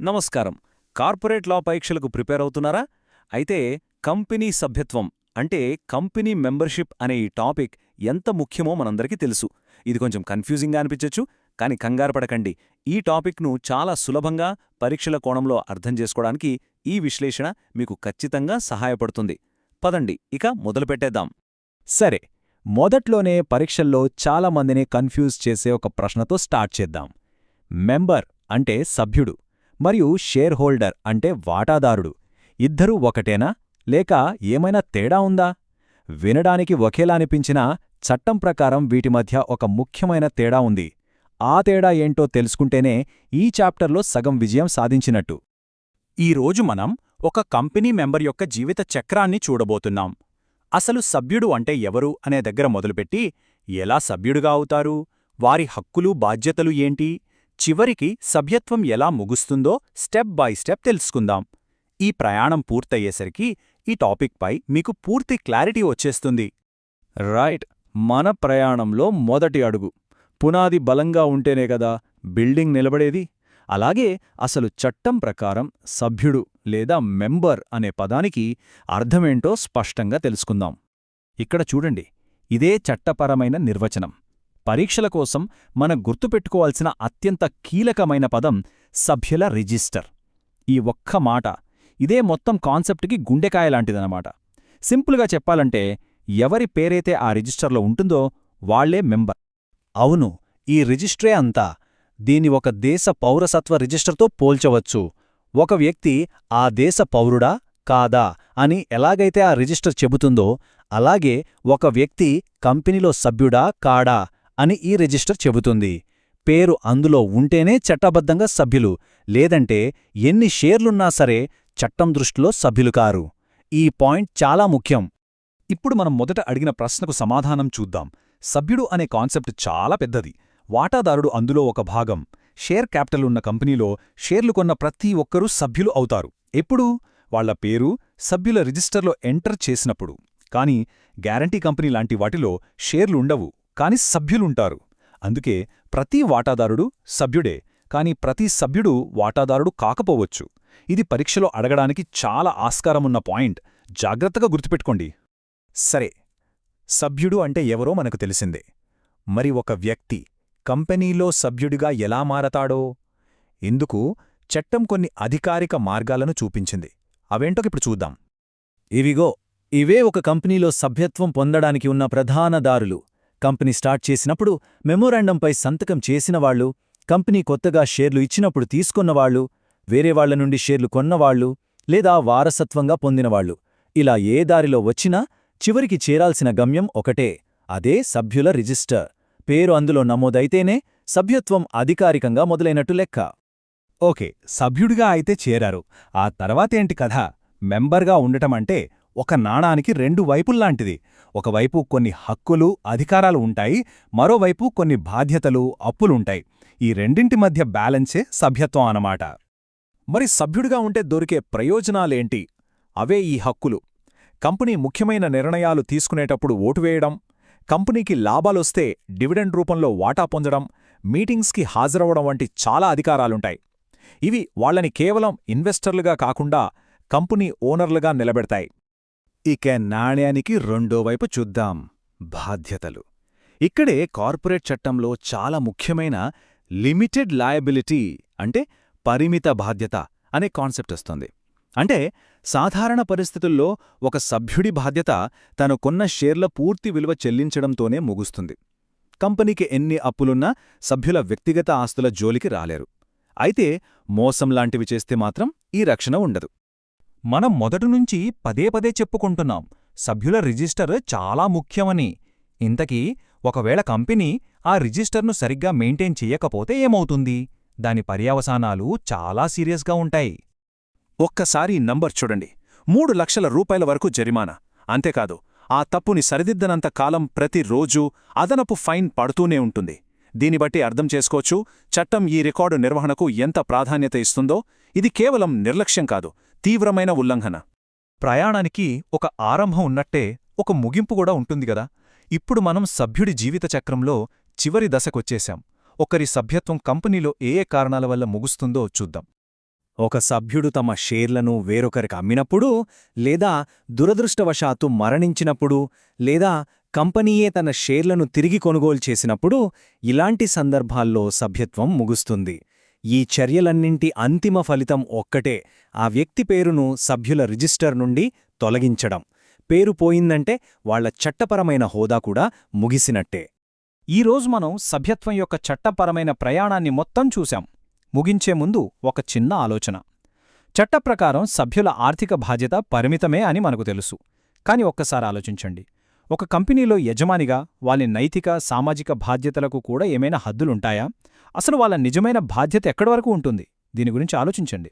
నమస్కారం. Corporate law పరీక్షలకు prepare అవుతున్నారా? అయితే కంపెనీ సభ్యత్వం అంటే కంపెనీ మెంబర్షిప్ అనే ఈ టాపిక్ ఎంత ముఖ్యమో మనందరికీ తెలుసు. ఇది కొంచెం కన్ఫ్యూజింగ్గా అనిపించొచ్చు, కానీ కంగారు పడకండి. ఈ టాపిక్ను చాలా సులభంగా పరీక్షల కోణంలో అర్థం చేసుకోవడానికి ఈ విశ్లేషణ మీకు ఖచ్చితంగా సహాయపడుతుంది. పదండి ఇక మొదలుపెట్టేద్దాం. సరే, మొదట్లోనే పరీక్షల్లో చాలామందిని కన్ఫ్యూజ్ చేసే ఒక ప్రశ్నతో స్టార్ట్ చేద్దాం. మెంబర్ అంటే సభ్యుడు, మరియు షేర్ హోల్డర్ అంటే వాటాదారుడు. ఇద్దరూ ఒకటేనా, లేక ఏమైనా తేడా ఉందా? వినడానికి ఒకేలా అనిపించినా చట్టం ప్రకారం వీటి మధ్య ఒక ముఖ్యమైన తేడా ఉంది. ఆ తేడా ఏంటో తెలుసుకుంటేనే ఈ చాప్టర్లో సగం విజయం సాధించినట్టు. ఈరోజు మనం ఒక కంపెనీ మెంబర్ యొక్క జీవిత చక్రాన్ని చూడబోతున్నాం. అసలు సభ్యుడు అంటే ఎవరు అనే దగ్గర మొదలుపెట్టి, ఎలా సభ్యుడుగా అవుతారు, వారి హక్కులు బాధ్యతలు ఏంటి, చివరికి సభ్యత్వం ఎలా ముగుస్తుందో స్టెప్ బై స్టెప్ తెలుసుకుందాం. ఈ ప్రయాణం పూర్తయ్యేసరికి ఈ టాపిక్పై మీకు పూర్తి క్లారిటీ వచ్చేస్తుంది. రైట్, మన ప్రయాణంలో మొదటి అడుగు. పునాది బలంగా ఉంటేనే కదా బిల్డింగ్ నిలబడేది. అలాగే అసలు చట్టం ప్రకారం సభ్యుడు లేదా మెంబర్ అనే పదానికి అర్థమేంటో స్పష్టంగా తెలుసుకుందాం. ఇక్కడ చూడండి, ఇదే చట్టపరమైన నిర్వచనం. పరీక్షల కోసం మనం గుర్తుపెట్టుకోవాల్సిన అత్యంత కీలకమైన పదం సభ్యుల రిజిస్టర్. ఈ ఒక్క మాట ఇదే మొత్తం కాన్సెప్ట్కి గుండెకాయలాంటిదన్నమాట. సింపుల్గా చెప్పాలంటే, ఎవరి పేరైతే ఆ రిజిస్టర్లో ఉంటుందో వాళ్లే మెంబర్. అవును, ఈ రిజిస్ట్రే అంతా. దీన్ని ఒక దేశ పౌరసత్వ రిజిస్టర్తో పోల్చవచ్చు. ఒక వ్యక్తి ఆ దేశ పౌరుడా కాదా అని ఎలాగైతే ఆ రిజిస్టర్ చెబుతుందో, అలాగే ఒక వ్యక్తి కంపెనీలో సభ్యుడా కాడా అని ఈ రిజిస్టర్ చెబుతుంది. పేరు అందులో ఉంటేనే చట్టబద్ధంగా సభ్యులు, లేదంటే ఎన్ని షేర్లున్నా సరే చట్టం దృష్టిలో సభ్యులు కారు. ఈ పాయింట్ చాలా ముఖ్యం. ఇప్పుడు మనం మొదట అడిగిన ప్రశ్నకు సమాధానం చూద్దాం. సభ్యుడు అనే కాన్సెప్ట్ చాలా పెద్దది. వాటాదారుడు అందులో ఒక భాగం. షేర్ క్యాపిటల్ ఉన్న కంపెనీలో షేర్లు కొన్న ప్రతి ఒక్కరూ సభ్యులు అవుతారు. ఎప్పుడు? వాళ్ల పేరు సభ్యుల రిజిస్టర్లో ఎంటర్ చేసినప్పుడు. కానీ గ్యారంటీ కంపెనీ లాంటి వాటిలో షేర్లుండవు, కాని సభ్యులుంటారు. అందుకే ప్రతి వాటాదారుడు సభ్యుడే, కాని ప్రతి సభ్యుడు వాటాదారుడు కాకపోవచ్చు. ఇది పరీక్షలో అడగడానికి చాలా ఆస్కారమున్న పాయింట్. జాగ్రత్తగా గుర్తుపెట్టుకోండి. సరే, సభ్యుడు అంటే ఎవరో మనకు తెలిసిందే. మరి ఒక వ్యక్తి కంపెనీలో సభ్యుడిగా ఎలా మారతాడో? ఇందుకు చట్టం కొన్ని అధికారిక మార్గాలను చూపించింది. అవేంటోకిప్పుడు చూద్దాం. ఇవే ఒక కంపెనీలో సభ్యత్వం పొందడానికి ఉన్న ప్రధాన దారులు. కంపెనీ స్టార్ట్ చేసినప్పుడు మెమోరాండంపై సంతకం చేసినవాళ్లు, కంపెనీ కొత్తగా షేర్లు ఇచ్చినప్పుడు తీసుకున్నవాళ్లు, వేరేవాళ్ల నుండి షేర్లు కొన్నవాళ్లు, లేదా వారసత్వంగా పొందినవాళ్లు. ఇలా ఏ దారిలో వచ్చినా చివరికి చేరాల్సిన గమ్యం ఒకటే, అదే సభ్యుల రిజిస్టర్. పేరు అందులో నమోదైతేనే సభ్యత్వం అధికారికంగా మొదలైనట్టు లెక్క. ఓకే, సభ్యుడిగా అయితే చేరారు. ఆ తర్వాతేంటి కథ? మెంబర్గా ఉండటమంటే ఒక నాణానికి రెండు వైపుల్లాంటిది. ఒకవైపు కొన్ని హక్కులు, అధికారాలు ఉంటాయి, మరోవైపు కొన్ని బాధ్యతలు, అప్పులుంటాయి. ఈ రెండింటి మధ్య బ్యాలెన్సే సభ్యత్వం అన్నమాట. మరి సభ్యుడిగా ఉంటే దొరికే ప్రయోజనాలేంటి? అవే ఈ హక్కులు. కంపెనీ ముఖ్యమైన నిర్ణయాలు తీసుకునేటప్పుడు ఓటు వేయడం, కంపెనీకి లాభాలొస్తే డివిడెండ్ రూపంలో వాటా పొందడం, మీటింగ్స్కి హాజరవడం వంటి చాలా అధికారాలుంటాయి. ఇవి వాళ్లని కేవలం ఇన్వెస్టర్లుగా కాకుండా కంపెనీ ఓనర్లుగా నిలబెడతాయి. ఇక నాణ్యానికి రెండో వైపు చూద్దాం, బాధ్యతలు. ఇక్కడే కార్పొరేట్ చట్టంలో చాలా ముఖ్యమైన లిమిటెడ్ లయబిలిటీ అంటే పరిమిత బాధ్యత అనే కాన్సెప్ట్ వస్తుంది. అంటే సాధారణ పరిస్థితుల్లో ఒక సభ్యుడి బాధ్యత తను కొన్న షేర్ల పూర్తి విలువ చెల్లించడంతోనే ముగుస్తుంది. కంపెనీకి ఎన్ని అప్పులున్నా సభ్యుల వ్యక్తిగత ఆస్తుల జోలికి రాలేరు. అయితే మోసంలాంటివి చేస్తే మాత్రం ఈ రక్షణ ఉండదు. మనం మొదటినుంచి పదే పదే చెప్పుకుంటున్నాం, సభ్యుల రిజిస్టర్ చాలా ముఖ్యమని. ఇంతకీ ఒకవేళ కంపెనీ ఆ రిజిస్టర్ను సరిగ్గా మెయింటైన్ చెయ్యకపోతే ఏమవుతుంది? దాని పర్యవసానాలు చాలా సీరియస్గా ఉంటాయి. ఒక్కసారి నంబర్ చూడండి, 3 లక్షల రూపాయల వరకు జరిమానా. అంతేకాదు, ఆ తప్పుని సరిదిద్దనంత కాలం ప్రతిరోజూ అదనపు ఫైన్ పడుతూనే ఉంటుంది. దీన్ని బట్టి అర్థం చేసుకోవచ్చు చట్టం ఈ రికార్డు నిర్వహణకు ఎంత ప్రాధాన్యత ఇస్తుందో. ఇది కేవలం నిర్లక్ష్యం కాదు, తీవ్రమైన ఉల్లంఘన. ప్రయాణానికి ఒక ఆరంభం ఉన్నట్టే ఒక ముగింపు కూడా ఉంటుంది గదా. ఇప్పుడు మనం సభ్యుడి జీవిత చక్రంలో చివరి దశకొచ్చేశాం. ఒకరి సభ్యత్వం కంపెనీలో ఏ ఏ కారణాల వల్ల ముగుస్తుందో చూద్దాం. ఒక సభ్యుడు తమ షేర్లను వేరొకరికి అమ్మినప్పుడు, లేదా దురదృష్టవశాత్తు మరణించినప్పుడు, లేదా కంపెనీయే తన షేర్లను తిరిగి కొనుగోలు చేసినప్పుడు ఇలాంటి సందర్భాల్లో సభ్యత్వం ముగుస్తుంది. ఈ చర్యలన్నింటి అంతిమ ఫలితం ఒక్కటే, ఆ వ్యక్తి పేరును సభ్యుల రిజిస్టర్ నుండి తొలగించడం. పేరు పోయిందంటే వాళ్ల చట్టపరమైన హోదా కూడా ముగిసినట్టే. ఈరోజు మనం సభ్యత్వం యొక్క చట్టపరమైన ప్రయాణాన్ని మొత్తం చూశాం. ముగించే ముందు ఒక చిన్న ఆలోచన. చట్టప్రకారం సభ్యుల ఆర్థిక బాధ్యత పరిమితమే అని మనకు తెలుసు. కాని ఒక్కసారి ఆలోచించండి, ఒక కంపెనీలో యజమానిగా వాళ్ళ నైతిక, సామాజిక బాధ్యతలకు కూడా ఏమైనా హద్దులుంటాయా? అసలు వాళ్ళ నిజమైన బాధ్యత ఎక్కడి వరకు ఉంటుంది? దీని గురించి ఆలోచించండి.